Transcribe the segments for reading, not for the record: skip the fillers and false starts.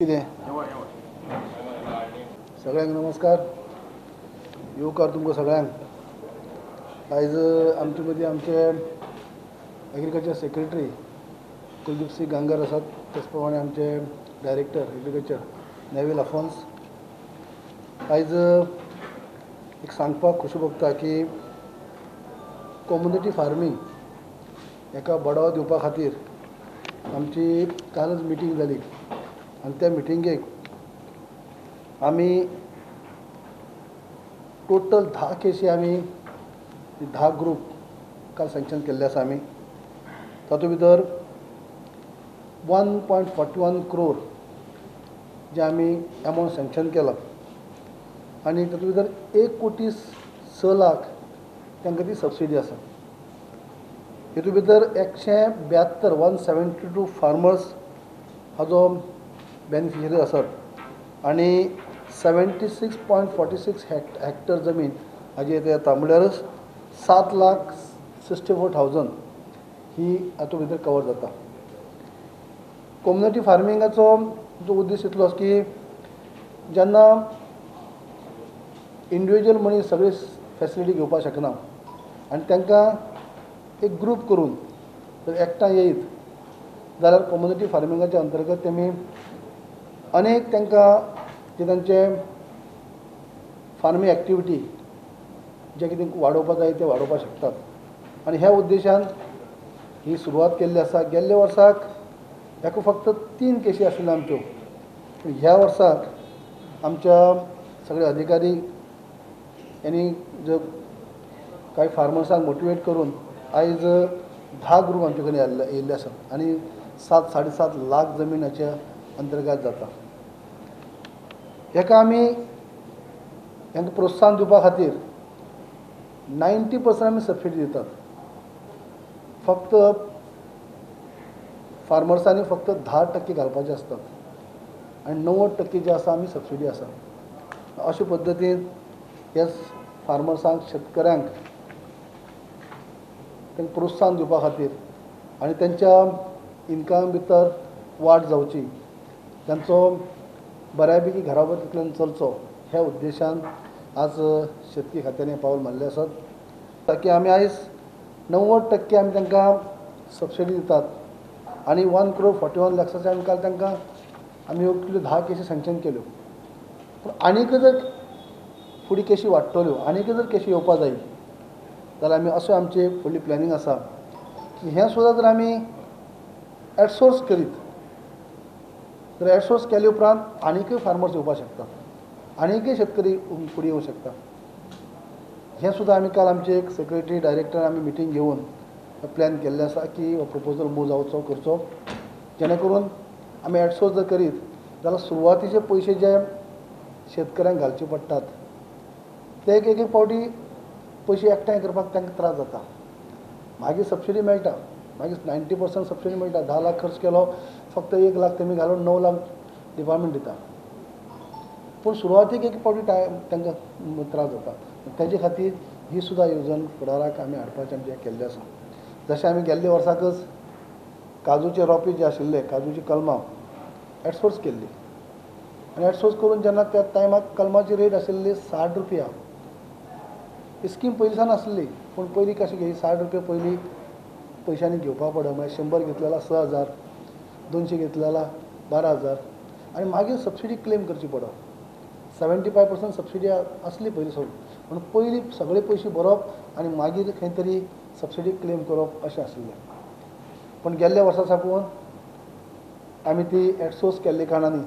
कितें सगळ्यांक नमस्कार. येवकार तुमकां सगळ्यांक. आयज आमचे मदीं आमचे एग्रीकल्चर सेक्रेटरी कुलदीप सिंग गांगर आसात. तेच प्रमाणे आमचे डायरेक्टर एग्रीकल्चर नेवील अफोन्स. आयज एक सांगपाक खुशी भोगता की कम्युनिटी फार्मींग हेका बढावो दिवपा खातीर आमची कालच मिटींग जाली आनी त्या मिटिंगेक आमी टोटल 10 केसी आमी 10 ग्रूप काल सँक्शन केल्ले आसा आमी. तातूंत भितर 1.41 crore जे आमी एमावंट सँक्शन केला आनी तातूंत भितर 1,06,00,000 तांकां ती सबसिडी आसा. हितूंत भितर 172 फार्मर्स हाजो बेनिफिशरी आसात आनी 76.46 हेक्टर जमीन हाजी येता. म्हळ्यार 7,64,000 ही हातूंत भितर कवर जाता. कम्युनिटी फार्मिंगाचो जो उद्देश इतलोच की जेन्ना इंडिविज्युअल मनीस सगळी फॅसिलिटी घेवपाक शकना आनी तांकां एक ग्रूप करून जर एकठांय येयत जाल्यार कम्युनिटी फार्मिंगाच्या अंतर्गत तेमी अनेक तांकां जे तांचे फार्मींग एक्टिविटी जे कितें वाडोवपाक जाय ते वाडोवपाक शकतात. आनी ह्या उद्देशान ही सुरवात केल्ली आसा. गेल्ल्या वर्साक हाका फक्त 3 केसी आशिल्ल्यो आमच्यो. ह्या वर्साक आमच्या सगळे अधिकारी यांनी जो काही फार्मर्सांक मोटिवेट करून आयज 10 ग्रूप आमचे कडेन येयल्ले आसात आनी 7-7.5 लाख जमीन हाच्या अंतर्गत जाता. हेका आमी हांकां प्रोत्साहन दिवपा खातीर 90% आमी सबसिडी दितात. फक्त फार्मर्सांनी फक्त 10% घालपाचे आसतात आनी 90% जे आसा आमी सबसिडी आसा. अशे पद्दतीन ह्या फार्मर्सांक शेतकऱ्यांक तांकां प्रोत्साहन दिवपा खातीर आनी त्यांच्या इन्कमा भितर वाड जावची, तांचो बऱ्यापैकी घराबतींतल्यान चलचो ह्या उद्देशान आज शेतकी खात्यान हें पावल मारलें आसात. ताकी आमी आयज 90% आमी तांकां सबसिडी दितात आनी 1,41,00,000 आमी काल तांकां आमी 10 केसी सँक्शन केल्यो. पूण आनीक जर फुडें केसी वाडटल्यो, आनीक जर केसी येवपा जाय जाल्यार आमी अशें आमचे फुडली प्लॅनिंग आसा की हें सुद्दां जर आमी एडसोर्स करीत तर एडसोर्स केले उपरांत आनीकय फार्मर्स येवपाक शकतात, आनीकय शेतकरी फुडें येवंक शकता. हें सुद्दां आमी काल आमचे एक सेक्रेटरी डायरेक्टर आमी मिटींग घेवन प्लॅन केल्लें आसा की हो प्रपोजल मूव जावचो करचो, जेणे करून आमी एडसोर्स जर करीत जाल्यार सुरवातीचे पयशे जे शेतकऱ्यांक घालचे पडटात ते एक फावटी पयशे एकठांय करपाक तांकां त्रास जाता. मागीर सबसिडी मेळटा, मागीर 90% सबसिडी मेळटा. 10 लाख खर्च केलो, फक्त 1 लाख तेमी घालून 9 लाख डिपार्टमेंट दिता. पूण सुरवातीक एक फावटी तांकां त्रास जाता. तेजे खातीर ही सुद्दां येवजण फुडाराक आमी हाडपाचें आमचें केल्लें आसा. जशें आमी गेल्ल्या वर्साकच काजूचे रोंपे जे आशिल्ले, काजूची कलमां एडसोर्स केल्ली आनी एडसोर्स करून जेन्ना त्या टायमाक कलमाची रेट आशिल्ली 60 रुपया. ही स्कीम पयलींसान आसली पूण पयलीं कशें घे 60 रुपया पयलीं पयशांनी घेवपा पड. मागीर 100 घेतले जाल्यार 6,000, 200 घेतले जाल्यार 12,000 आनी मागीर सबसिडी क्लेम करची पडप. 75% सबसिडी आसली पयलीं सोड, पूण पयलीं सगळे पयशे भरप आनी मागीर खंय तरी सबसिडी क्लेम करप अशें आशिल्लें. पूण गेल्ल्या वर्सा साकून आमी ती एडसोर्स केल्ले कारणांनी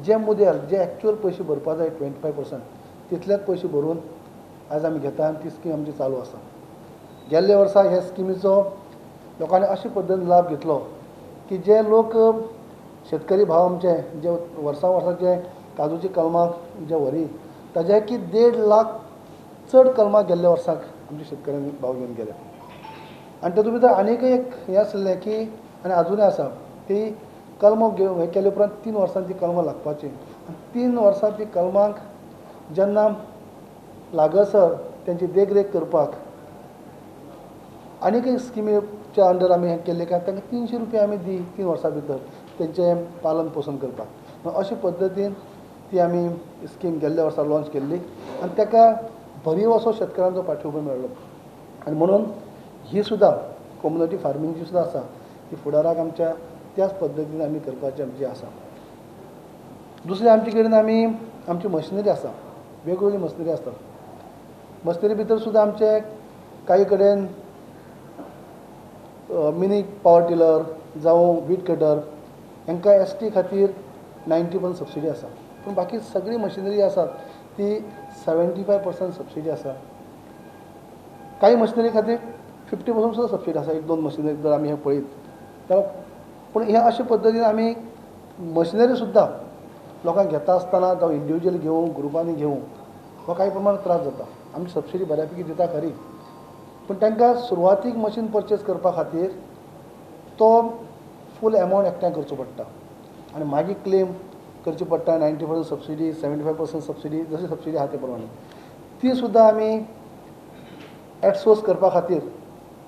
जे मुद्याल जे एक्चुअल पयशे भरपा जाय 25% तितलेच पयशे भरून आयज आमी घेता आनी ती स्कीम आमची चालू आसा. गेल्ल्या वर्सा ह्या स्किमीचो लोकांनी अशे पद्दतीन लाभ घेतलो की जे लोक शेतकरी भाव आमचे जे वर्साचे काजूची कलमां जे व्हरी ताज्या की 1.5 लाख चड कलमां गेल्ल्या वर्साक आमच्या शेतकऱ्यांनी भाव घेवन गेले. आनी तातूंत भितर आनीकय एक हें आसलें की आनी अजुनूय आसा ती कलमां हें केले उपरांत 3 वर्सांनी ती कलमां लागपाची. 3 वर्सां ती कलमांक जेन्ना लागसर तेंची देखरेख करपाक आनीक एक स्किमीच्या अंडर आमी हें केल्लें काय तांकां 300 रुपया आमी दी 3 वर्सां भितर तेंचें पालन पोशण करपाक. अशे पद्दतीन ती आमी स्कीम गेल्ल्या वर्सा लॉन्च केल्ली आनी ताका भरीव असो शेतकारांचो पाठिंबो मेळ्ळो आनी म्हणून ही सुद्दां कम्युनिटी फार्मींग जी सुद्दां आसा ती फुडाराक आमच्या त्याच पद्दतीन आमी करपाचें आमचें आसा. दुसरें आमचे कडेन आमची मशिनरी आसा, वेगवेगळी मशिनरी आसता. मशिनरी भितर सुद्दां आमचे काही कडेन मिनी पावर टिलर जावं वीट कटर हांकां ST खातीर 90% सबसिडी आसा. पूण बाकी सगळी मशिनरी आसात ती 75% सबसिडी आसा. काही मशिनरी खातीर 50% सुद्दां सबसिडी आसा. एक दोन मशिनरी जर आमी हें पळयत जाल्यार. पूण हे अशे पद्दतीन आमी मशिनरी सुद्दां लोकांक घेता आसतना जावं इंडिविज्युअल घेवं ग्रुपांनी घेवं हो काही प्रमाणात त्रास जाता. आमी सबसिडी बऱ्यापैकी दिता खरी, पूण तांकां सुरवातीक मशीन परचेज करपा खातीर तो फूल एमावंट एकठांय करचो पडटा आनी मागीर क्लेम करची पडटा. 90% सबसिडी, 75% सबसिडी, जशी सबसिडी आहा ते प्रमाणे ती सुद्दां आमी एडसोर्स करपा खातीर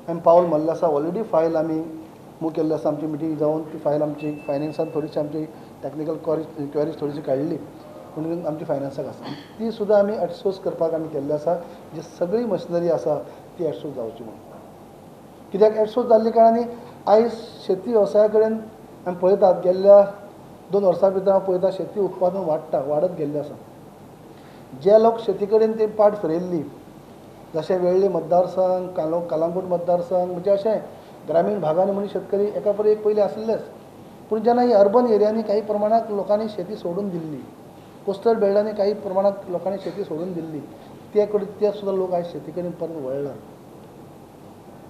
आमी पावल मारल्लें आसा. ऑलरेडी फायल आमी मूव केल्ली आसा. आमची मिटींग जावन ती फायल आमची फायनान्सान थोडीशी आमची टॅक्निकल क्वेरीज थोडीशी काडली म्हणून आमची फायनान्साक आसा. ती सुद्दां आमी एडसोर्स करपाक आमी केल्ली आसा. जी सगळी मशिनरी आसा ती एडसोर्स जावची म्हणून. कित्याक एडसोर्स जाल्ले कारणांनी आयज शेती वेवसाया कडेन आमी पळयतात गेल्ल्या 2 वर्सां भितर हांव पळयता शेती उत्पादन वाडत गेल्लें आसा. जे लोक शेती कडेन ती पाट फिरयल्ली जशें वेळ्ळी मतदारसंघ, कलंगूट मतदारसंघ म्हणजे अशें ग्रामीण भागांनी म्हणजे शेतकरी एका परी एक पयलीं आसलेच. पूण जेन्ना ही अर्बन एरियांनी काही प्रमाणात लोकांनी शेती सोडून दिल्ली, कोस्टल बेल्टांनी काही प्रमाणात लोकांनी शेती सोडून दिल्ली, ते सुद्दां लोक आयज शेती कडेन परत वळ्ळा.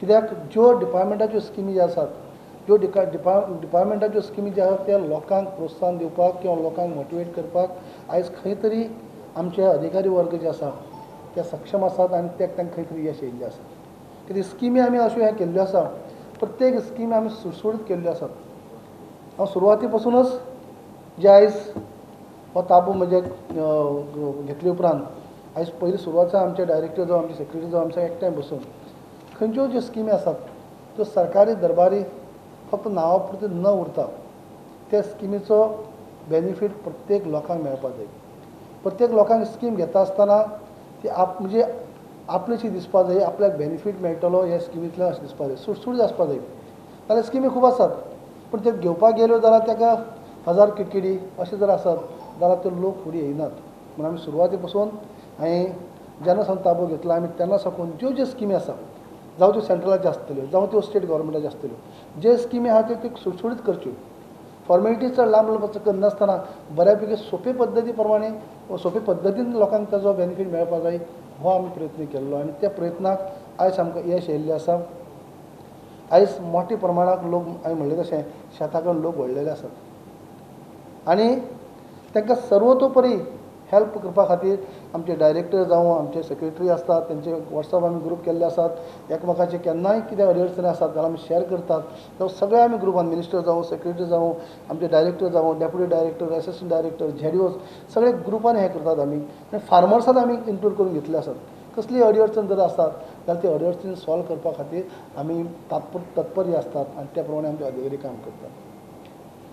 कित्याक ज्यो डिपार्टमेंटाच्यो स्किमी ज्यो आसात, ज्यो डिपार्टमेंटाच्यो स्किमी ज्यो आसात त्या लोकांक प्रोत्साहन दिवपाक किंवा लोकांक मोटिवेट करपाक आयज खंय तरी आमचे अधिकारी वर्ग जे आसा ते सक्षम आसात आनी तांकां खंय तरी यश येयल्लें आसा. कित्याक स्किमी आमी अश्यो हें केल्ल्यो आसा, प्रत्येक स्कीम आमी सुटसुटीत केल्ल्यो आसात. हांव सुरवाती पासूनच जे आयज हो ताबो म्हणजे घेतले उपरांत आयज पयलीं सुरवातीक आमचे डायरेक्टर जावं आमचे सेक्रेटरी जावं आमच्या एकठांय बसून खंयच्यो ज्यो स्किमी आसात त्यो सरकारी दरबारी फक्त नांवा पुरती न उरता त्या स्किमीचो बेनिफीट प्रत्येक लोकांक मेळपाक जाय. प्रत्येक लोकांक स्कीम घेता आसतना ती म्हणजे आपलीशी दिसपा जाय, आपल्याक बेनिफीट मेळटलो ह्या स्किमींतल्यान अशें दिसपा जाय, सुटसूटीत आसपा जाय. नाल्यार स्किमी खूब आसात पूण ते घेवपाक गेल्यो जाल्यार ताका 1000 किटकिडी अशें जर आसत जाल्यार ते लोक फुडें येयनात. म्हणून आमी सुरवाती पासून हांवें जेन्ना सावन ताबो घेतला आमी तेन्ना साकून ज्यो ज्यो स्किमी आसा जावं त्यो सेंट्रलाच्यो आसतल्यो जावं त्यो स्टेट गव्हर्मेंटाच्यो आसतल्यो, जे स्किमी आहा त्यो सुटसुटीत करच्यो. फॉर्मेलिटी चड लांब करनासतना बऱ्यापैकी सोंपे पद्दती प्रमाणे सोंपे पद्दतीन लोकांक ताजो बेनिफीट मेळपाक जाय हो आमी प्रयत्न केल्लो आनी त्या प्रयत्नाक आयज आमकां यश येयल्लें आसा. आयज मोठ्या प्रमाणात लोक हांवें म्हणलें तशें शेता कडेन लोक वळलेले आसात आनी तांकां सर्वतोपरी हेल्प करपा खातीर आमचे डायरेक्टर जावं आमचे सेक्रेटरी आसतात तेंचे वॉट्सॅप आमी ग्रूप केल्ले आसात. एकामेकाचे केन्नाय कितें अडचणी आसात जाल्यार आमी शेअर करतात. जावं सगळे आमी ग्रुपान मिनिस्टर जावं सेक्रेटरी जावं आमचे डायरेक्टर जावं deputy director assistant director ZDOs सगळे ग्रुपान हें करतात आमी. आनी फार्मर्सांत आमी इन्क्लूड करून घेतले आसात. कसली अडचण जर आसात जाल्यार ती अडचणी सॉल्व करपा खातीर आमी तत्पर आसतात आनी त्या प्रमाणे आमचे अधिकारी काम करतात.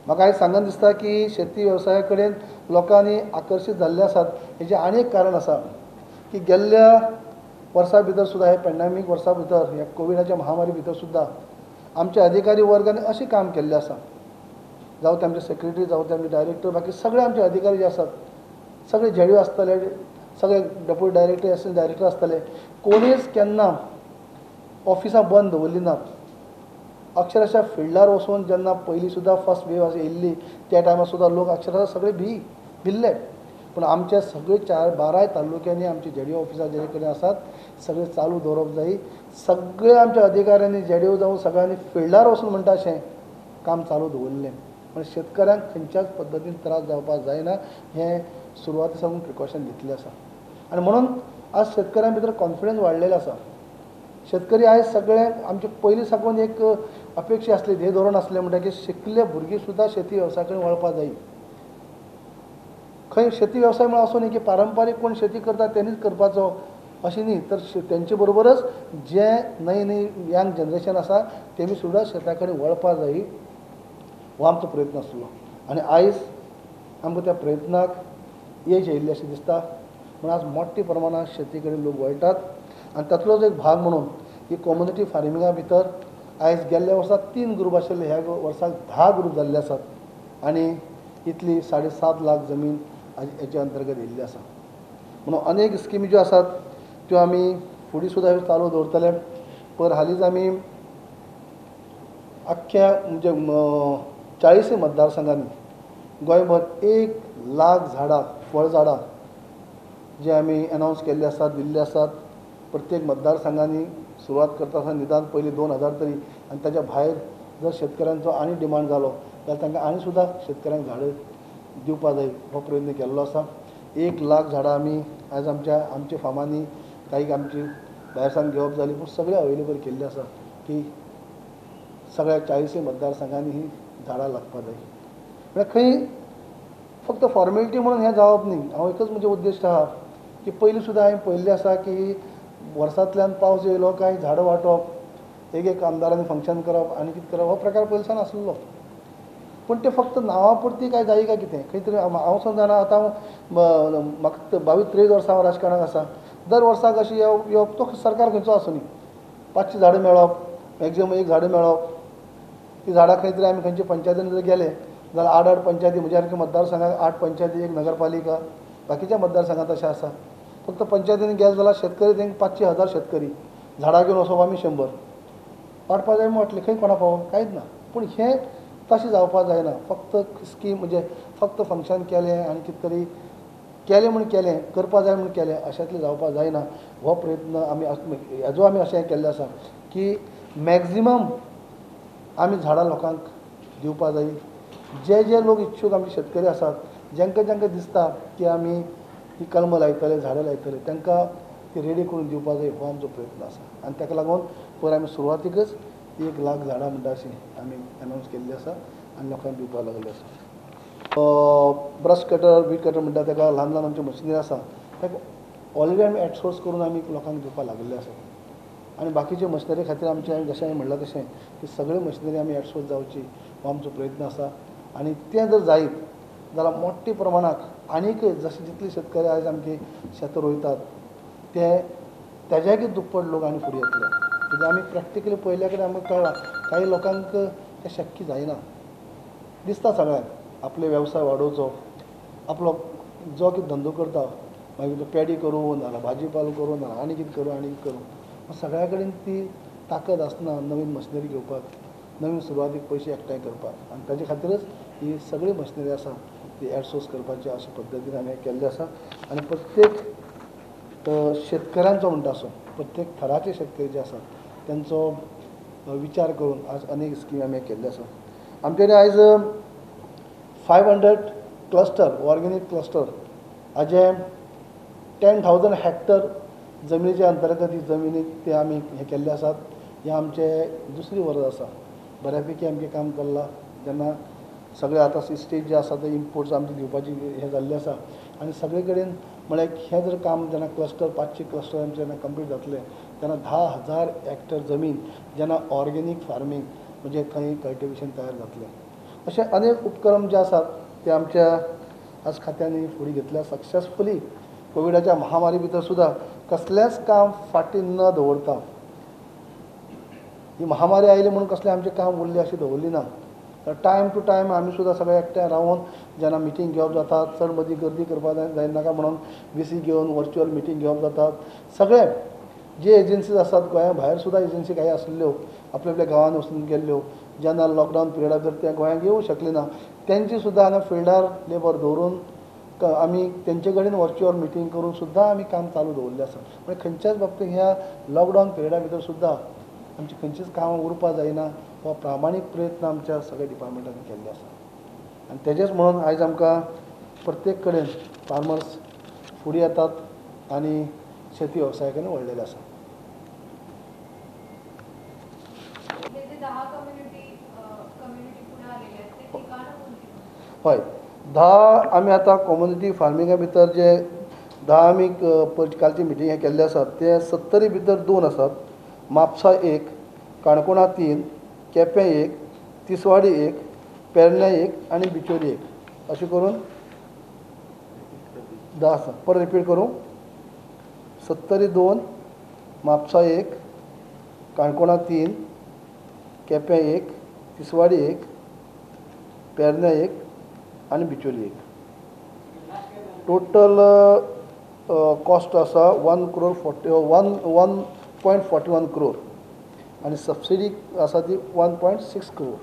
म्हाका आयज सांगन दिसता की शेती वेवसाया कडेन लोकांनी आकर्शीत जाल्ले आसात. हेजें आनी एक कारण आसा की गेल्ल्या वर्सा भितर सुद्दां हे पॅन्डेमीक वर्सा भितर ह्या कोविडाच्या महामारी भितर सुद्दां आमचे अधिकारी वर्गांनी अशें काम केल्लें आसा. जावं ते आमचे सेक्रेटरी जावं ते आमचे डायरेक्टर बाकी सगळे आमचे अधिकारी जे आसात सगळे ZDO आसतले, सगळे डेप्युटी डायरेक्टर असिस्टंट डायरेक्टर आसतले, कोणीच केन्ना ऑफिसां बंद दवरली नात. अक्षरशः फिल्डार वचून जेन्ना पयलीं सुद्दां फर्स्ट वेव येयल्ली त्या टायमार सुद्दां लोक अक्षरशः सगळे भिल्ले. पूण आमचे सगळे 12 तालुक्यांनी आमची ZDO ऑफिसां जे कडेन आसात सगळे चालू दवरप जाय. सगळे आमच्या अधिकाऱ्यांनी ZDO जावं सगळ्यांनी फिल्डार वचून म्हणटा अशें काम चालू दवरलें. म्हणजे शेतकऱ्यांक खंयच्याच पद्दतीन त्रास जावपाक जायना हें सुरवाती सावन प्रिकॉशन घेतलें आसा. आनी म्हणून आज शेतकऱ्यां भितर कॉन्फिडन्स वाडलेलो आसा. शेतकरी आयज सगळे आमचे पयलीं साकून एक अपेक्षा आसली, हे धोरण आसलें म्हणटा की शिकले भुरगीं सुद्दां शेती वेवसाया कडेन वळपाक जाय. खंय शेती वेवसाय म्हण असो न्ही की पारंपारीक कोण शेती करता तेणीच करपाचो अशें न्ही, तर तेंचे बरोबरच जे नई यंग जनरेशन आसा तेमी सुद्दां शेता कडेन वळपाक जाय हो आमचो प्रयत्न आसलो. आनी आयज आमकां त्या प्रयत्नाक यश येयल्लें अशें दिसता. म्हणून आज मोठ्या प्रमाणात शेती कडेन लोक वळटात आनी तातूंतलोच एक भाग म्हणून ही कम्युनिटी फार्मिंगा भितर आयज गेल्ल्या वर्सा 3 ग्रूप आशिल्ले, ह्या वर्साक 10 ग्रूप जाल्ले आसात आनी इतली 7.5 लाख जमीन हेच्या अंतर्गत येयल्ली आसा. म्हणून अनेक स्किमी ज्यो आसात त्यो आमी फुडें सुद्दां चालू दवरतले. पर हालींच आमी अख्ख्या म्हणजे 40 मतदारसंघांनी गोंयभर 1 लाख झाडां फळ झाडां जे आमी अनावन्स केल्ले आसात, दिल्ले आसात. प्रत्येक मतदारसंघांनी सुरवात करता आसतना निदान पयलीं 2000 तरी, आनी ताच्या भायर जर शेतकऱ्यांचो आनी डिमांड जालो जाल्यार तांकां आनी सुद्दां शेतकऱ्यांक झाडां दिवपा जाय हो प्रयत्न केल्लो आसा. 1 लाख झाडां आमी आयज आमच्या फार्मांनी काही आमची भायर सावन घेवप जाली, पूण सगळे अवेलेबल केल्ले आसा की सगळ्या 40 मतदारसंघांनी ही झाडां लागपा जाय. म्हळ्यार खंय फक्त फॉर्मेलिटी म्हणून हें जावप न्ही. हांव एकच म्हणजे उद्देश आहा की पयलीं सुद्दां हांवें पळयल्लें आसा की वर्सांतल्यान पावस येयलो काय झाडां वांटप, एक आमदारांनी फंक्शन करप आनी कितें करप हो प्रकार पयलींसान आसलो. पूण ते फक्त नांवा पुरती काय जायी काय कितें खंय तरी हांव सुद्दां जाणा. आतां म्हाका 22-23 वर्सां हांव राजकारणाक आसा. दर वर्साक अशी येवप तो सरकार खंयचो आसूं न्ही, 500 झाडां मेळप, मॅक्झिमम 1 झाडां मेळप. ती झाडां खंय तरी आमी खंयच्या पंचायतीन जर गेले जाल्यार 8 पंचायती, म्हज्या सारक्या मतदारसंघाक 8 पंचायती, 1 नगरपालिका. बाकीच्या मतदारसंघात तशें आसा. फक्त पंचायतीन गेले जाल्यार शेतकरी थंय 500,000 शेतकरी, झाडां घेवन वचप आमी 100. वाटपा जाय म्हटलें खंय कोणा पावोवप कांयच ना. पूण हें तशें जावपाक जायना. फक्त स्कीम म्हणजे फक्त फंक्शन केलें आनी कितें तरी केलें म्हूण केलें, करपा जाय म्हूण केलें अशांतलें जावपाक जायना. हो प्रयत्न आमी हेजो आमी अशें केल्लें आसा की मॅक्झिमम आमी झाडां लोकांक दिवपा जाय. जे लोक इच्छूक आमचे शेतकरी आसात, जेंका दिसता की आमी ही कलमां लायतले, झाडां लायतले, तांकां ती रेडी करून दिवपा जाय हो आमचो प्रयत्न आसा. आनी ताका लागून पयर आमी सुरवातीकच 1 लाख झाडां म्हणटा अशी आमी अनावन्स केल्ली आसा आनी लोकांक दिवपाक लागले आसा. ब्रश कटर, वीड कटर म्हणटा ताका ल्हान ल्हान आमच्यो मशिनरी आसा, ताका ऑलरेडी आमी आउटसोर्स करून आमी लोकांक दिवपाक लागलेले आसा. आनी बाकीचे मशिनरी खातीर आमचें जशें हांवें म्हणलां तशें की सगळे मशिनरी आमी आउटसोर्स जावची हो आमचो प्रयत्न आसा. आनी तें जर जायत जाल्यार मोठ्या प्रमाणाक आनीक जशे जितले शेतकरी आयज आमची शेतां रोयतात ते तेज्याकय दुप्पट लोक आनी फुडें येतले. कित्याक आमी प्रॅक्टिकली पळयल्या कडेन आमकां कळ्ळां काही लोकांक तें शक्य जायना. दिसता सगळ्यांक आपले वेवसाय वाडोवचो, आपलो जो कितें धंदो करता मागीर तो पेडी करून नाल्यार भाजी पालो करून नाल्यार आनी कितें करून सगळ्या कडेन ती ताकद आसना नवीन मशिनरी घेवपाक, नवीन सुरवातीक पयशे एकठांय करपाक. आनी ताजे खातीरच ही सगळी मशिनरी आसा ती आउटसोर्स करपाची अशे पद्दतीन आमी केल्ले आसा. आनी प्रत्येक शेतकऱ्यांचो म्हणटा असो प्रत्येक थराचे शेतकरी जे आसात त्यांचो विचार करून आज अनेक स्कीम आमी केल्ले आसा. आमचे कडेन आयज 500 क्लस्टर, ऑर्गेनीक क्लस्टर हाजे 10,000 हेक्टर जमनीच्या अंतर्गत ही जमिनीक ते आमी हे केल्ले आसात. हे आमचे दुसरी वर्स आसा. बऱ्यापैकी आमचें काम केलां. जेन्ना सगळे आतां स्टेज जे आसा ते इम्पोर्ट्स आमचे दिवपाची हे जाल्ले आसा आनी सगळे कडेन म्हळ्यार हें जर काम जेन्ना क्लस्टर 500 क्लस्टर आमचे जेन्ना कंप्लीट जातले तेन्ना 10,000 हेक्टर जमीन जेन्ना ऑर्गेनीक फार्मींग म्हणजे खंय कल्टिवेशन तयार जातलें. अशे अनेक उपक्रम जे आसात ते आमच्या आज खात्यांनी फुडें घेतल्या सक्सेसफुली. कोविडाच्या महामारी भितर सुद्दां कसलेंच काम फाटीं न दवरता. ही महामारी आयली म्हणून कसलें आमचें काम उरलें अशें दवरली ना. टायम टू टायम आमी सुद्दां सगळे एकठांय रावन जेन्ना मिटींग घेवप जाता चड मदीं गर्दी करपाक जायनाका म्हणून VC घेवन वर्च्युअल मिटींग घेवप जातात. सगळे जे एजन्सीज आसात गोंया भायर सुद्दां एजन्सी काही आसल्यो आपल्या आपल्या गांवांत वचून गेल्ल्यो जेन्ना लॉकडावन पिरियडा भितर ते गोंयांत येवंक शकले ना तेंची सुद्दां हांगा फिल्डार लेबर दवरून आमी तेंचे कडेन वर्च्युअल मिटींग करून सुद्दां आमी काम चालू दवरलें आसा. म्हणजे खंयच्याच बाबतींत ह्या लॉकडावन पिरियडा भितर सुद्दां आमची खंयचीच कामां उरपाक जायना हो प्रामाणीक प्रयत्न आमच्या सगळ्या डिपार्टमेंटांनी केल्ले आसा. आनी तेजेच म्हणून आयज आमकां प्रत्येक कडेन फार्मर्स फुडें येतात आनी शेती वेवसाया कडेन वळलेले आसा. हय 10 आमी आतां कम्युनिटी फार्मिंगा भितर जे 10 आमी कालची मिटींग हे केल्ले आसात ते 70 भितर 2 आसात. म्हापसा 1, काणकोणा 3, केपें 1, तिसवाडी 1, पेरण्या 1 आनी बिचोली 1 अशें करून 10 परत रिपीट करूं. सत्तरी 2, म्हापसा 1, काणकोणा 3, केप्यां 1, तिसवाडी 1, पेरन्या 1 आनी बिचोली 1. टोटल कॉस्ट आसा 1.41 crore आनी सबसिडी आसा ती 1.6 crore.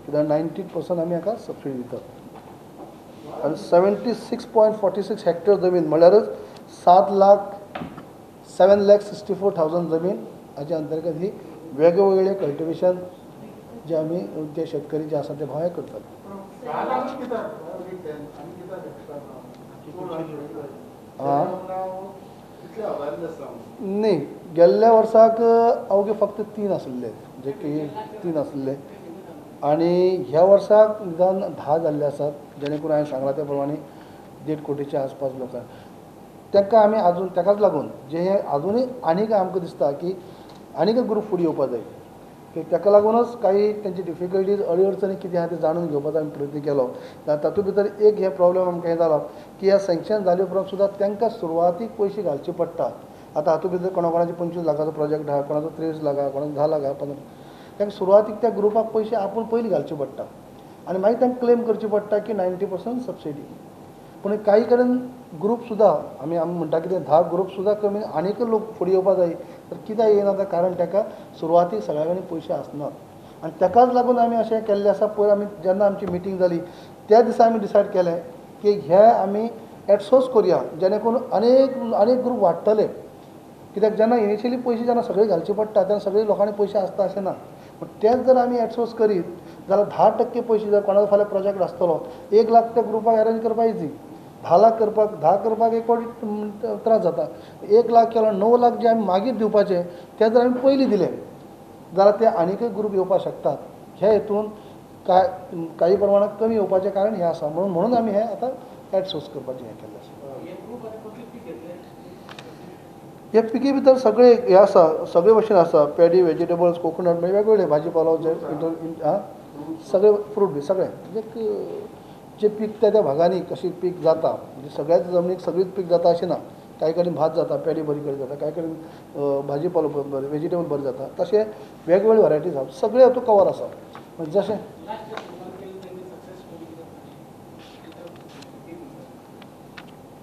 कित्याक 90% आमी हाका सबसिडी दितात. आनी 76.46 हेक्टर जमीन म्हळ्यारच 7,64,000 जमीन हाच्या अंतर्गत ही वेगवेगळे कल्टिवेशन जे आमी ते शेतकरी जे आसा ते भाव करतात. न्ही, गेल्ल्या वर्साक अवघे फक्त 3 आसले, जे की 3 आसले आनी ह्या वर्साक निदान 10 जाल्ले आसात. जेणे करून हांवें सांगलां त्या प्रमाणे 1.5 कोटीच्या आसपास लोकांक तांकां आमी आजून ताकाच लागून जे हे आजुनूय आनीक आमकां दिसता की आनीक ग्रूप फुडें येवपाक जाय. ताका लागूनच काही त्यांची डिफिकल्टीज अडचणी कितें आहा ते जाणून घेवपाचो आमी प्रयत्न केलो. तातूंत भितर एक हे प्रॉब्लेम आमकां हें जाला की ह्या सँक्शन जाले उपरांत सुद्दां तांकां सुरवातीक पयशे घालचे पडटा. आतां हातूंत भितर कोणाची 25 लाखाचो प्रोजेक्ट आहा, कोणाचो 23 लाख, कोणाचो 10 लाख, 15. तांकां सुरवातीक त्या ग्रुपाक पयशे आपूण पयलीं घालचे पडटा आनी मागीर तांकां क्लेम करचे पडटा की 90% सबसिडी. पूण काही कडेन ग्रूप सुद्दां आमी म्हणटा कितें 10 ग्रूप सुद्दां कमी आनीक लोक फुडें येवपाक जाय. तर कित्याक येयना तर कारण ताका सुरवातीक सगळ्या कडेन पयशे आसनात आनी ताकाच लागून आमी अशें केल्लें आसा. पयर आमी जेन्ना आमची मिटींग जाली त्या दिसा आमी डिसायड केलें की हे आमी एटसोर्स करुया, जेणे करून अनेक ग्रूप वाडटले. कित्याक जेन्ना इनिशियली पयशे जेन्ना सगळे घालचे पडटा तेन्ना सगळे लोकांनी पयशे आसता अशें ना. पूण तेच जर आमी एटसोर्स करीत जाल्यार 10% पयशे जर कोणाचो फाल्यां प्रोजेक्ट आसतलो 1 लाख त्या ग्रुपाक अरेंज करपाक इजी. 10 लाख करपाक 10 करपाक 1 कोटी त्रास जाता. 1 लाख केलो 9 लाख जे आमी मागीर दिवपाचे ते जर आमी पयलीं दिले जाल्यार ते आनीकय ग्रूप येवपाक शकतात. हे हेतून काही प्रमाणात कमी येवपाचें कारण हें आसा. म्हणून आमी हें आतां एटसोर्स करपाचें हें केल्लें आसा. हे पिकी भितर सगळे हे आसा, सगळे भशेन आसा. पॅडी, वेजिटेबल्स, कोकोनट म्हणजे वेगवेगळे भाजी पालो जे सगळे फ्रूट बी सगळे म्हणजे जे पीक त्या भागांनी कशी पीक जाता म्हणजे सगळ्याच जमनीक सगळीच पीक जाता अशें ना. काही कडेन भात जाता, पॅडी बरी कडेन जाता, काही कडेन भाजी पालो बरें, वेजिटेबल बरें जाता. तशें वेगवेगळे वरायटीज आसा, सगळे हातूंत कवर आसा. म्हणजे जशें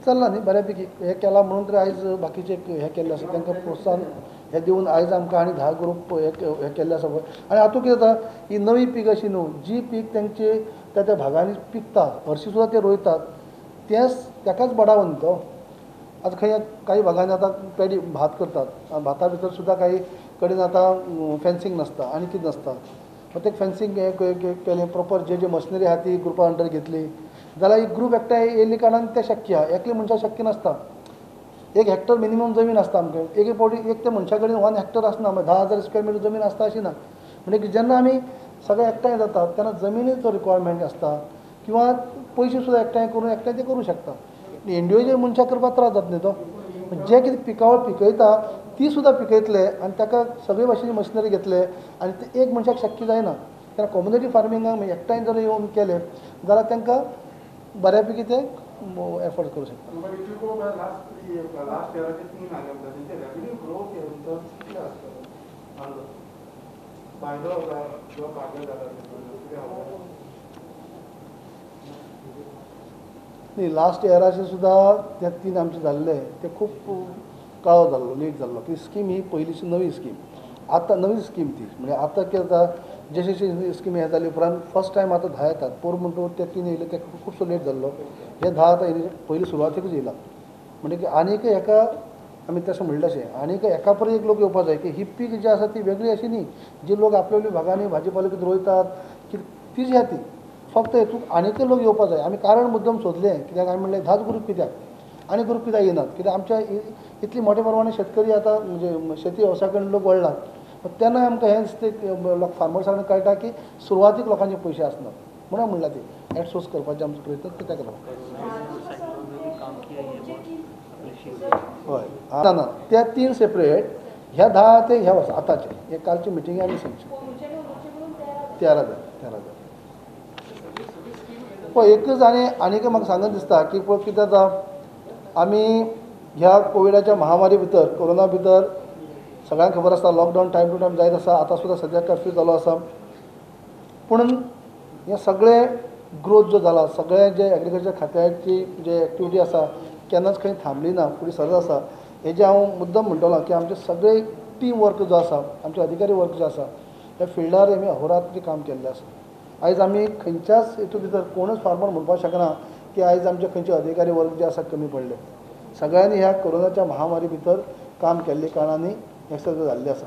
चल्लां न्ही बऱ्यापैकी हें केलां म्हणून तर आयज बाकीचे हें केल्लें आसा तांकां प्रोत्साहन हें दिवन आयज आमकां आनी 10 ग्रूप हें केल्ले आसा पळय. आनी हातूंत कितें जाता ही नवी पीक अशी न्हू जी पीक तेंचे त्या भागांनी पिकता हरशीं सुद्दां ते रोयतात तेंच ताकाच बडावो न्ही तो. आतां काही भागांनी आतां पॅडी भात करतात, भाता भितर सुद्दां काही कडेन आतां फेन्सींग नासता आनी कितें नासता. मग ते फेन्सींग हें केलें प्रॉपर जे मशिनरी आहा ती ग्रुपा अंडर घेतली जाल्यार एक ग्रूप एकठांय येयल्ले कारणान तें शक्य आहा. एकले मनशाक शक्य नासता. 1 हेक्टर मिनिमम जमीन आसता आमकां. एक फावटी एक त्या मनशा कडेन 1 हेक्टर आसना, 10,000 स्क्वेअर मिटर जमीन आसता अशी ना. म्हणजे जेन्ना आमी सगळे एकठांय जातात तेन्ना जमिनीचो रिक्वायरमेंट आसता किंवा पयशे सुद्दां एकठांय ते करूं शकता. इंडिविज्युअल मनशाक करपाक त्रास जाता न्ही तो. जे कितें पिकावळ पिकयता ती सुद्दां पिकयतले आनी ताका सगळे भाशेची मशिनरी घेतले आनी ते एक मनशाक शक्य जायना. तेन्ना कम्युनिटी फार्मिंगाक एकठांय जर येवन केलें जाल्यार तांकां बऱ्यापैकी ते एफर्ट करूं शकता. न्ही लास्ट इयराचे सुद्दां ते 3 आमचे जाल्ले ते खूब काळो जाल्लो, लेट जाल्लो. ती स्कीम ही पयलींची नवी स्कीम. आतां नवी स्कीम ती म्हणजे आतां कितें जाता जशे स्कीम हे जाले उपरांत फर्स्ट टायम आतां 10 येतात. पोर म्हणटून ते 3 येयले ते खुबसो लेट जाल्लो. हे 10 आतां पयलीं सुरवातेकूच येयला. म्हणजे आनीक हेका आमी तशें म्हणलें अशें आनीक एका परस एक लोक येवपाक जाय की ही पीक जी आसा ती वेगळी अशी न्ही जी लोक आपल्या आपल्या भागांनी भाजी पालो कितें रोयतात की ती जी आहा ती फक्त हेतूंत आनीक लोक येवपाक जाय. आमी कारण मुद्दम सोदलें कित्याक आमी म्हणलें 10 ग्रूप कित्याक आनी ग्रूप कित्याक येनात. कित्याक आमच्या इतली मोठ्या प्रमाणे शेतकरी आतां म्हणजे शेती वेवसाया कडेन लोक वळनात. तेन्ना आमकां हें दिसता फार्मर्सांक कळटा की सुरवातीक लोकांचे पयशे आसनात म्हणून म्हणलां ती एटसोर्स करपाचें आमचो प्रयत्न कित्याक लागून. हय ना त्या 3 सेपरेट ह्या 10 ते ह्या वर्सा आतांचे हे कालची मिटींग आमी सांगची 13,000 पळय एकच आनीक म्हाका सांगत दिसता की पळय कितें जाता आमी ह्या कोविडाच्या महामारी भितर कोरोना भितर सगळ्यांक खबर आसता लॉकडावन टायम टू टायम जायत आसा. आतां सुद्दां सद्याक कर्फ्यू चालू आसा. पूण हे सगळे ग्रोथ जो जाला सगळे जे एग्रीकल्चर खात्याची जे एक्टिविटी आसा केन्नाच खंय थांबली ना फुडें सरत आसा. हेजे हांव मुद्दम म्हणटलो की आमचे सगळे टीम वर्क जो आसा आमचे अधिकारी वर्क जो आसा त्या फिल्डार आमी अहोरात्री काम केल्लें आसा. आयज आमी खंयच्याच हेतू भितर कोणूच फार्मर म्हणपाक शकना की आयज आमचे खंयचे अधिकारी वर्ग जे आसा कमी पडले. सगळ्यांनी ह्या कोरोनाच्या महामारी भितर काम केल्ले कारणांनी हें सगळें जाल्लें आसा.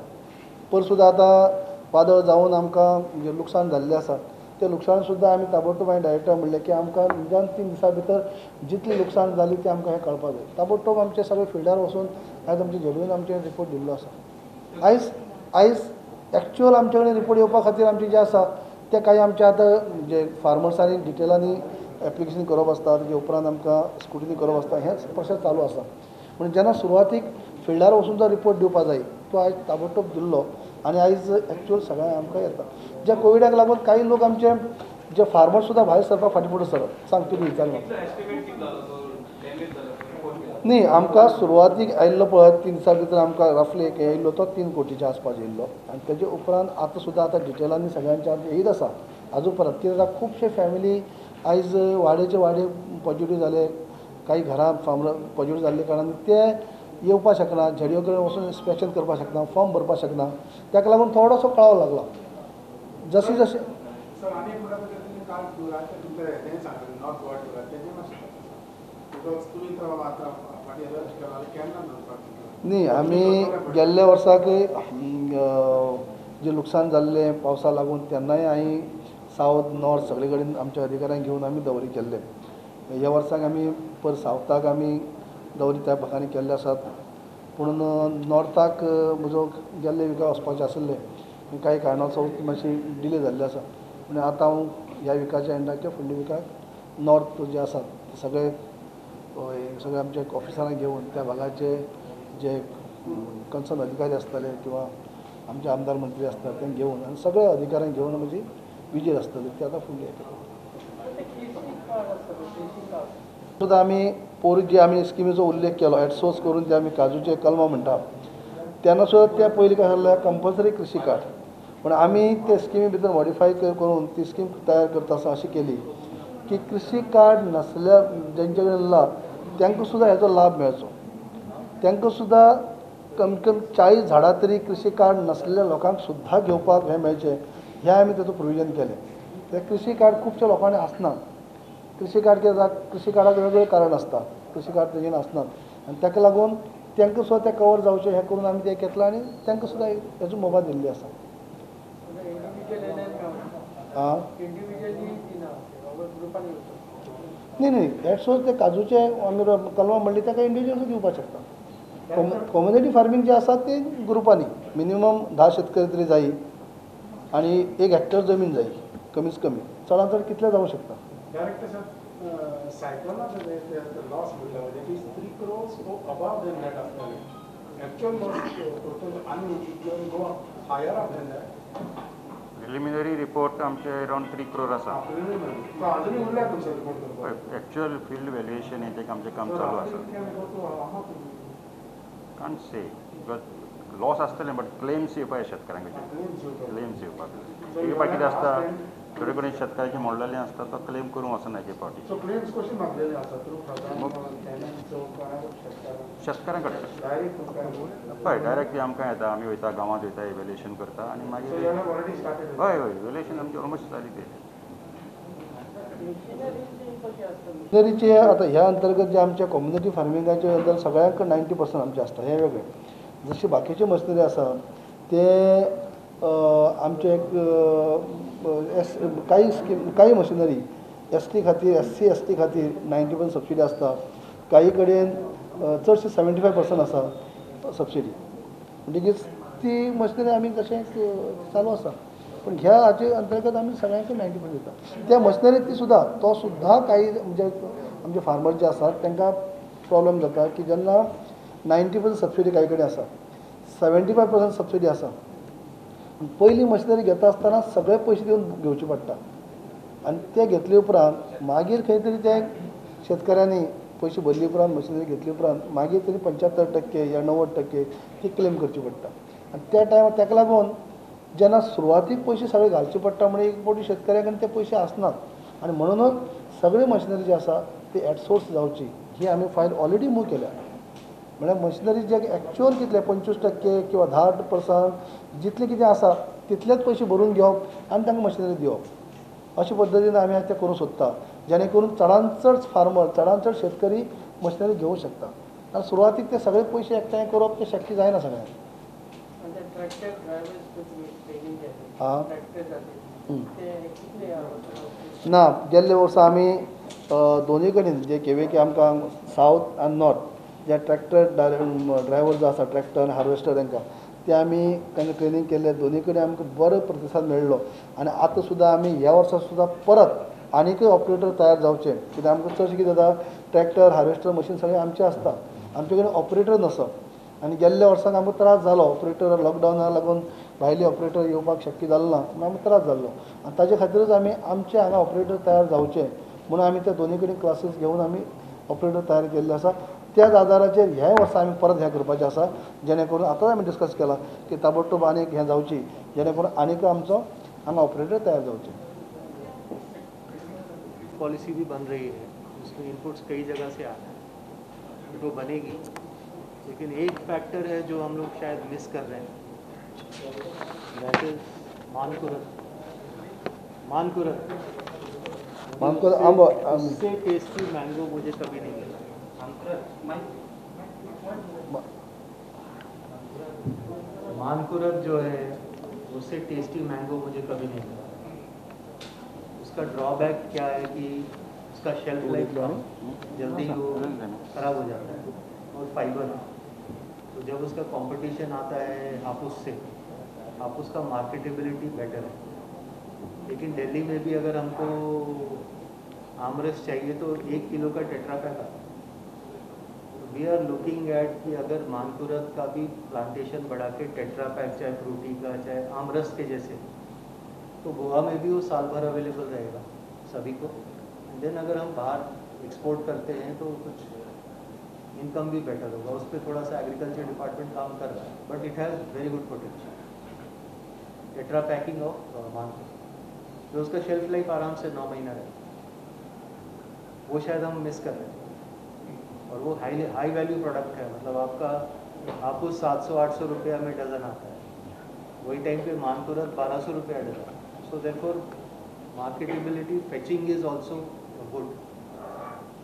पर सुद्दां आतां वादळ जावन आमकां म्हणजे लुकसाण जाल्लें आसा. तें लुकसाण सुद्दां आमी ताबडतोब हांवें डायरेक्टर म्हणलें की आमकां निदान 3 दिसां भितर जितली लुकसाण जाली ती आमकां हें कळपाक जाय. ताबडतोब आमचे सगळे फिल्डार वचून आयज आमचे झेडून आमचे रिपोर्ट दिल्लो आसा. आयज आयज एक्चुअल आमचे कडेन रिपोर्ट येवपा खातीर आमचे जे आसा ते काही आमचे आतां जे फार्मर्सांनी डिटेलांनी एप्लिकेशन करप आसता तेजे उपरांत आमकां स्क्रुटिनी करप आसता हें प्रोसेस चालू आसा. पूण जेन्ना सुरवातीक फिल्डार वचून जो रिपोर्ट दिवपा जाय तो आयज ताबडतोब दिल्लो आनी आयज एक्चुअल सगळ्यांक आमकां येता. ज्या कोविडाक लागून काही लोक आमचे जे फार्मर सुद्दां भायर सरपाक फाटीं फुडें सरप सांग तुमी विचार न्ही आमकां सुरवातीक आयिल्लो पळय 3 दिसां भितर आमकां रफली एक येयल्लो तो 3 कोटीच्या आसपास येयल्लो आनी तेजे उपरांत आतां सुद्दां आतां डिटेलांनी सगळ्यांच्या येयत आसा. आजू परत कित्याक खुबशे फॅमिली आयज वाडेचे वाडे पॉजिटीव जाले. काही घरां फार्मर पॉजिटीव जाल्ले कारणान ते येवपाक शकना झेडयो कडेन वचून इन्स्पेक्शन करपाक शकना फॉर्म भरपाक शकना. ताका लागून थोडोसो कळाव लागला. जशें जशें न्ही आमी गेल्ल्या वर्साक जे लुकसाण जाल्लें पावसा लागून तेन्नाय हांवें सावथ नॉर्थ सगळे कडेन आमच्या अधिकाऱ्यांक घेवन आमी दौरे केल्ले. ह्या वर्साक आमी पर सावथाक आमी दौरे त्या भागांनी केल्ले आसात. पूण नॉर्थाक म्हजो गेल्ले विका वचपाचें आशिल्लें काही कारणाचो मातशी डिले जाल्ले आसा. पूण आतां हांव ह्या विकाच्या एंडाक किंवा फुडल्या विकाक नॉर्थ जे आसात सगळे आमचे ऑफिसरांक घेवन त्या भागाचे जे कन्सर्न अधिकारी आसतले किंवा आमचे आमदार मंत्री आसतात तेंक घेवन आनी सगळे अधिकाऱ्यांक घेवन म्हजी विजीट आसतली ती आतां फुडली सुद्दां आमी पयर जे आमी स्किमीचो उल्लेख केलो एट सोर्स करून जे आमी काजूचे कलमां म्हणटा तेन्ना सुद्दां त्या पयलीं काय जाल्लें कंपल्सरी कृशी कार्ड. पूण आमी ते स्किमी भितर मॉडिफाय करून ती स्कीम तयार करता आसतना अशी केली की कृशी कार्ड नासल्या जेंचे कडेन उरला तांकां सुद्दां हेचो लाभ मेळचो. तांकां सुद्दां कमीत कमी 40 झाडां तरी कृशी कार्ड नासलेल्या लोकांक सुद्दां घेवपाक हें मेळचें हें आमी ताचो प्रोविजन केलें. ते कृशी कार्ड खुबशे लोकांनी आसना. कृशी कार्ड कितें जाता कृशी कार्डाक वेगवेगळे कारण आसता. कृशी कार्ड तेजेन आसनात आनी ताका लागून तांकां सुद्दां तें कवर जावचें हें करून आमी तें केतलें आनी तांकां सुद्दां हेजो मोबायल दिल्ली आसा. न्ही एटसोच ते काजूचे आमी कलमां म्हणली ताका इंडिविज्युअल दिवपाक शकता. कम्युनिटी फार्मींग जे आसा ते ग्रुपांनी मिनिमम 10 शेतकरी तरी जायी आनी 1 हेक्टर जमीन जायी कमीच कमी चडांत चड कितले जावंक शकता. प्रिलिमिनरी रिपोर्ट आमचे अराउंड 3 crore आसा. एक्चुअल फिल्ड वॅल्युएशन हे आमचें काम चालू आसा. कांट से बिकॉज लॉस आसतलें बट क्लेम्स येवपाक शेतकारांकडे क्लेम्स येवपाक कितें आसता थोडे कडेन शेतकाराचें मोडलेलें आसता तो क्लेम करूंक वचना एके फावटी शेतकारां कडेन हय डायरेक्टली आमकां येता आमी वयता गांवांत वयता इवॅल्युएशन करता आनी मागीर हय हय इवॅल्युएशन आमची ऑलमोस्ट जाली ते मशिनरीचे आता ह्या अंतर्गत जे आमच्या कम्युनिटी फार्मिंगाचे अंदर सगळ्यांक 90% आमचे आसता हे वेगळे. जशी बाकीचे मशिनरी आसा ते आमचे काही मशिनरी ST खातीर SC ST खातीर 90% सबसिडी आसता. काही कडेन चडशी 75% आसा सबसिडी म्हणटकीच ती मशिनरी आमी तशें चालू आसा. पण ह्या हाचे अंतर्गत आमी सगळ्यांक 90% दिता. त्या मशिनरीत ती सुद्दां तो सुद्दां काही म्हणजे आमचे फार्मर जे आसात तांकां प्रॉब्लेम जाता की जेन्ना 90% सबसिडी काही कडेन आसा 75% सबसिडी आसा. पयलीं मशिनरी घेता आसतना सगळे पयशे दिवन घेवचे पडटा आनी ते घेतले उपरांत मागीर खंय तरी ते शेतकऱ्यांनी पयशे भरले उपरांत मशिनरी घेतले उपरांत मागीर तरी 75% या 90% ही क्लेम करची पडटा आनी त्या टायमार ताका लागून जेन्ना सुरवातीक पयशे सगळे घालचे पडटा म्हणजे एक फावटी शेतकऱ्या कडेन ते पयशे आसनात आनी म्हणूनच सगळे मशिनरी जी आसा ती एटसोर्स जावची ही आमी फायल ऑलरेडी मूव केल्या म्हळ्यार मशिनरी जे एक्चुअल कितले 25% किंवा 10% जितले कितें आसा तितलेच पयशे भरून घेवप आनी तांकां मशिनरी दिवप अशे पद्दतीन आमी आतां तें करूंक सोदता जेणे करून चडांत चड फार्मर चडांत चड शेतकरी मशिनरी घेवंक शकता आनी सुरवातीक ते सगळे पयशे एकठांय करप ते शक्य जायना सगळ्यांक हां ना गेल्ले वर्सा आमी दोनूय कडेन जे केवेके आमकां सावथ आनी नॉर्थ जे ट्रॅक्टर ड्रायव्हर जो आसा ट्रॅक्टर आनी हार्वेस्टर तांकां ते आमी तांकां ट्रेनींग केल्ले दोनूय कडेन आमकां बरो प्रतिसाद मेळ्ळो आनी आतां सुद्दां आमी ह्या वर्सा सुद्दां परत आनीकय ऑपरेटर तयार जावचे कित्याक आमकां चडशें कितें जाता ट्रॅक्टर हार्वेस्टर मशीन सगळें आमचें आसता आमचे कडेन ऑपरेटर नसप आनी गेल्ल्या वर्साक आमकां त्रास जालो ऑपरेटर लॉकडावनाक लागून भायले ऑपरेटर येवपाक शक्य जालो ना म्हणून आमकां त्रास जाल्लो आनी ताजे खातीरच आमी आमचे हांगा ऑपरेटर तयार जावचे म्हणून आमी ते दोनूय कडेन क्लासीस घेवन आमी ऑपरेटर तयार केल्ले आसा त्याच आदाराचेर ह्या वर्सा आमी परत हें करपाचें आसा जेणे करून आतांच आमी डिस्कस केलां की ताबडतोब आनीक हें जावची जेणे करून आनीक आमचो हांगा ऑपरेटर तयार जावचे पॉलिसी भी बन रही है उसमें इनपुट्स कई जगह से आ रहे हैं वो बनेगी लेकिन एक फैक्टर है जो हम लोग शायद मिस कर रहे हैं दैट इज मानकुरत उससे टेस्टी मैंगो मुझे कभी नहीं मिला मानकुरत जो है उससे टेस्टी मैंगो मुझे कभी नहीं मिला उसका ड्रॉबैक क्या है कि उसका शेल्फ लाइफ जल्दी वो खराब हो जाता है और फाइबर तो जब उसका कंपटीशन आता है हापुस से हापुस का मार्केटेबिलिटी बेटर है लेकिन दिल्ली में भी अगर हमको आमरस चाहिए तो 1 किलो का टेट्रा पैक आता है वी आर लुकिंग एट कि अगर मानकुरत का भी प्लांटेशन बढ़ा के टेट्रा पैक चाहे फ्रूटी का चाहे आमरस के जैसे तो गोवा में भी वो साल भर अवेलेबल रहेगा सभी को देन अगर हम बाहर एक्सपोर्ट करते हैं तो कुछ इनकम भी बेटर होगा उस पर थोड़ा सा एग्रीकल्चर डिपार्टमेंट काम कर रहा है but it has very good potential tetra packing of Mankurad जो उसका शेल्फ लाइफ आराम से 9 महीना रहेगा वो शायद हम मिस कर रहे हैं और वो हाई वैल्यू प्रोडक्ट है मतलब आपको 700-800 रुपया में डज़न आता है वही टाइम पे मानकुरत 1200 रुपया dozen so therefore marketability fetching is also good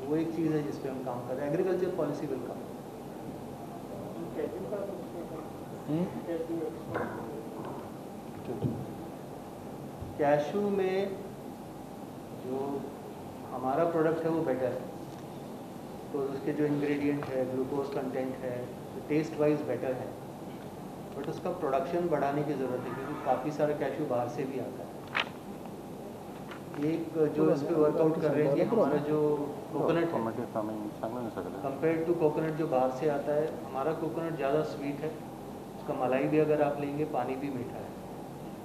वो एक चीज़ है जिस पे हम काम कर रहे हैं agriculture policy will come cashew में जो हमारा प्रोडक्ट है वो बेटर है तो उसके जो इंग्रेडिएंट है ग्लूकोज कंटेंट है टेस्ट वाइज बेटर है बट उसका प्रोडक्शन बढ़ाने की ज़रूरत है क्योंकि काफ़ी सारा कैशू बाहर से भी आता है एक जो इस पर वर्कआउट कर रहे हैं हमारा जो कोकोनट है कंपेयर टू कोकोनट जो बाहर से आता है हमारा कोकोनट ज़्यादा स्वीट है उसका मलाई भी अगर आप लेंगे पानी भी मीठा है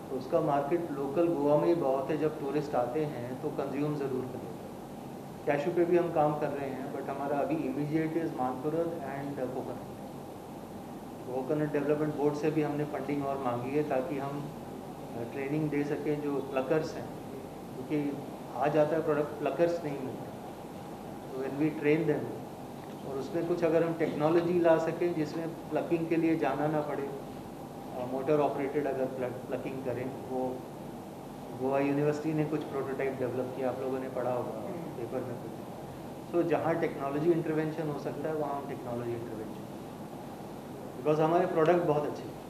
तो उसका मार्केट लोकल गोवा में ही बहुत है जब टूरिस्ट आते हैं तो कंज्यूम ज़रूर करें कैशू पे भी हम काम कर रहे हैं बट हमारा अभी immediate is Mankurad and coconut development board से भी हमने फंडिंग और मांगी है ताकि हम ट्रेनिंग दे सकें जो प्लकर्स हैं क्योंकि आ जाता है प्रोडक्ट प्लकर्स नहीं मिलते तो व्हेन वी ट्रेन देम और उसमें कुछ अगर हम टेक्नोलॉजी ला सकें जिसमें प्लकिंग के लिए जाना ना पड़े मोटर ऑपरेटेड अगर प्लकिंग करें वो गोवा यूनिवर्सिटी ने कुछ प्रोटोटाइप डेवलप किया आप लोगों ने पढ़ा होगा पेपर में कुछ सो जहाँ टेक्नोलॉजी इंटरवेंशन हो सकता है वहाँ हम टेक्नोलॉजी इंटरवेंशन बिकॉज हमारे प्रोडक्ट बहुत अच्छे हैं